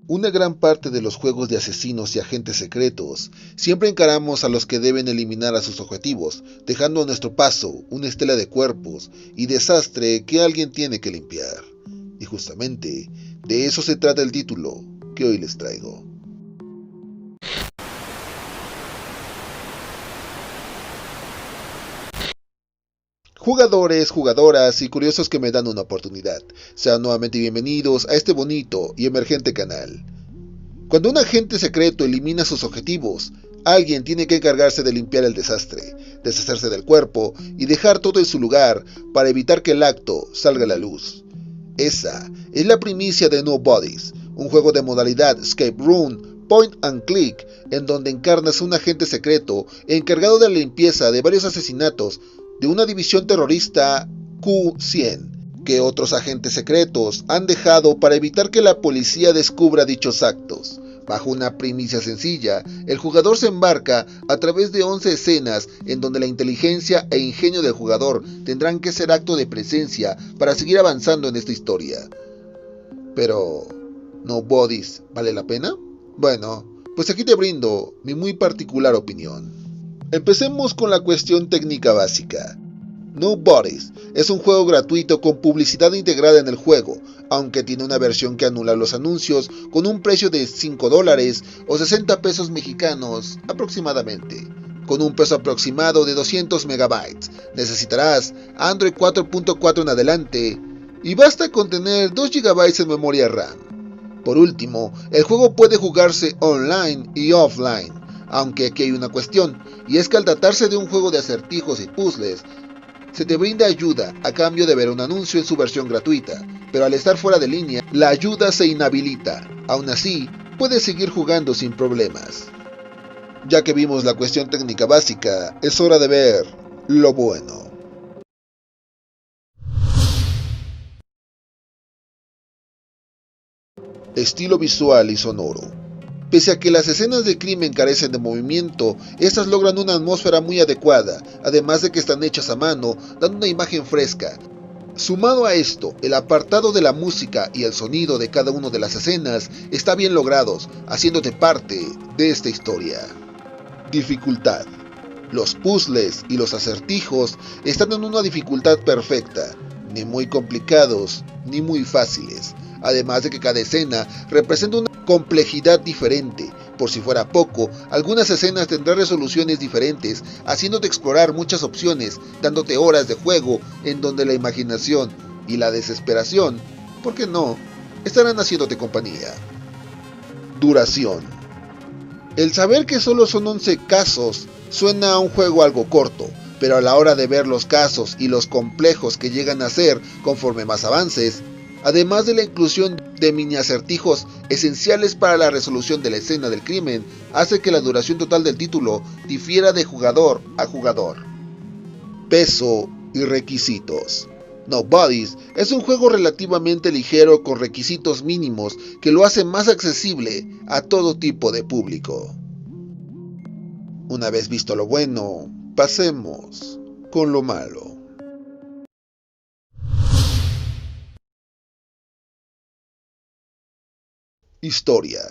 Una gran parte de los juegos de asesinos y agentes secretos siempre encaramos a los que deben eliminar a sus objetivos, dejando a nuestro paso una estela de cuerpos y desastre que alguien tiene que limpiar. Y justamente de eso se trata el título que hoy les traigo. Jugadores, jugadoras y curiosos que me dan una oportunidad, sean nuevamente bienvenidos a este bonito y emergente canal. Cuando un agente secreto elimina sus objetivos, alguien tiene que encargarse de limpiar el desastre, deshacerse del cuerpo y dejar todo en su lugar para evitar que el acto salga a la luz. Esa es la primicia de Nobodies, un juego de modalidad escape room, point and click, en donde encarnas a un agente secreto encargado de la limpieza de varios asesinatos de una división terrorista Q-100, que otros agentes secretos han dejado para evitar que la policía descubra dichos actos. Bajo una primicia sencilla, el jugador se embarca a través de 11 escenas en donde la inteligencia e ingenio del jugador tendrán que ser acto de presencia para seguir avanzando en esta historia. Pero, ¿Nobodies vale la pena? Bueno, pues aquí te brindo mi muy particular opinión. Empecemos con la cuestión técnica básica. Nobodies es un juego gratuito con publicidad integrada en el juego, aunque tiene una versión que anula los anuncios con un precio de $5 o 60 pesos mexicanos aproximadamente. Con un peso aproximado de 200 megabytes, necesitarás Android 4.4 en adelante y basta con tener 2 GB en memoria RAM. Por último, el juego puede jugarse online y offline, aunque aquí hay una cuestión, y es que al tratarse de un juego de acertijos y puzzles, se te brinda ayuda a cambio de ver un anuncio en su versión gratuita, pero al estar fuera de línea, la ayuda se inhabilita. Aún así, puedes seguir jugando sin problemas. Ya que vimos la cuestión técnica básica, es hora de ver lo bueno. Estilo visual y sonoro. Pese a que las escenas de crimen carecen de movimiento, estas logran una atmósfera muy adecuada, además de que están hechas a mano, dando una imagen fresca. Sumado a esto, el apartado de la música y el sonido de cada una de las escenas está bien logrados, haciéndote parte de esta historia. Dificultad. Los puzzles y los acertijos están en una dificultad perfecta, ni muy complicados ni muy fáciles, además de que cada escena representa una complejidad diferente. Por si fuera poco, algunas escenas tendrán resoluciones diferentes, haciéndote explorar muchas opciones, dándote horas de juego en donde la imaginación y la desesperación, ¿por qué no?, estarán haciéndote compañía. Duración. El saber que solo son 11 casos suena a un juego algo corto, pero a la hora de ver los casos y los complejos que llegan a ser conforme más avances, además de la inclusión de mini acertijos esenciales para la resolución de la escena del crimen, hace que la duración total del título difiera de jugador a jugador. Peso y requisitos. Nobodies es un juego relativamente ligero con requisitos mínimos que lo hace más accesible a todo tipo de público. Una vez visto lo bueno, pasemos con lo malo. Historia.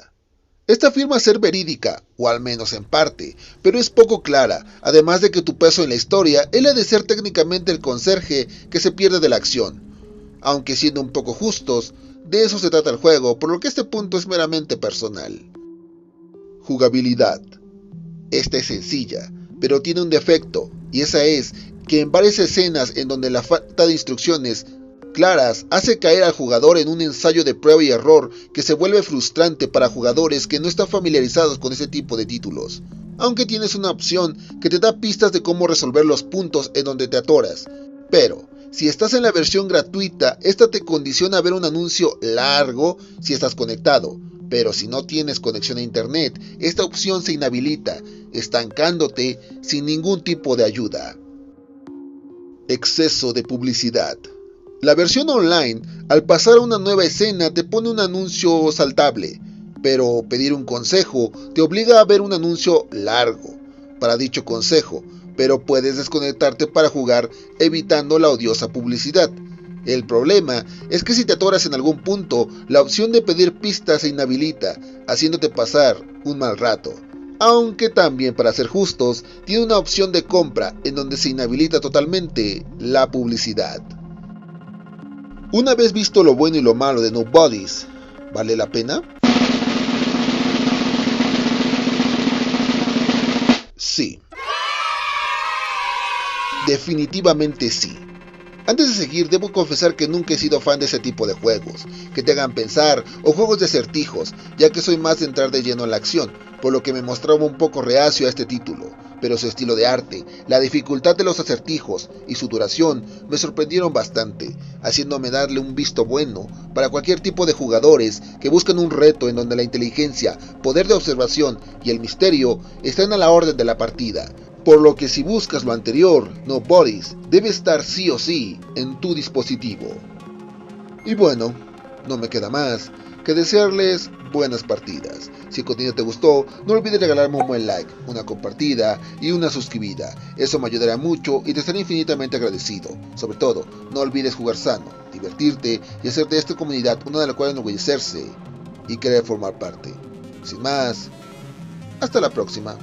Esta afirma ser verídica, o al menos en parte, pero es poco clara, además de que tu peso en la historia es la de ser técnicamente el conserje que se pierde de la acción. Aunque siendo un poco justos, de eso se trata el juego, por lo que este punto es meramente personal. Jugabilidad. Esta es sencilla, pero tiene un defecto, y esa es que en varias escenas en donde la falta de instrucciones claras hace caer al jugador en un ensayo de prueba y error que se vuelve frustrante para jugadores que no están familiarizados con ese tipo de títulos. Aunque tienes una opción que te da pistas de cómo resolver los puntos en donde te atoras. Pero, si estás en la versión gratuita, esta te condiciona a ver un anuncio largo si estás conectado. Pero si no tienes conexión a internet, esta opción se inhabilita, estancándote sin ningún tipo de ayuda. Exceso de publicidad. La versión online, al pasar a una nueva escena, te pone un anuncio saltable, pero pedir un consejo te obliga a ver un anuncio largo para dicho consejo, pero puedes desconectarte para jugar evitando la odiosa publicidad. El problema es que si te atoras en algún punto, la opción de pedir pistas se inhabilita, haciéndote pasar un mal rato. Aunque también, para ser justos, tiene una opción de compra en donde se inhabilita totalmente la publicidad. Una vez visto lo bueno y lo malo de Nobodies, ¿vale la pena? Sí. Definitivamente sí. Antes de seguir, debo confesar que nunca he sido fan de ese tipo de juegos, que te hagan pensar, o juegos de acertijos, ya que soy más de entrar de lleno en la acción, por lo que me mostraba un poco reacio a este título. Pero su estilo de arte, la dificultad de los acertijos y su duración me sorprendieron bastante, haciéndome darle un visto bueno para cualquier tipo de jugadores que buscan un reto en donde la inteligencia, poder de observación y el misterio están a la orden de la partida. Por lo que si buscas lo anterior, Nobodies debe estar sí o sí en tu dispositivo. Y bueno, no me queda más que desearles buenas partidas. Si el contenido te gustó, no olvides regalarme un buen like, una compartida y una suscribida. Eso me ayudará mucho y te estaré infinitamente agradecido. Sobre todo, no olvides jugar sano, divertirte y hacer de esta comunidad una de la cual enorgullecerse y querer formar parte. Sin más, hasta la próxima.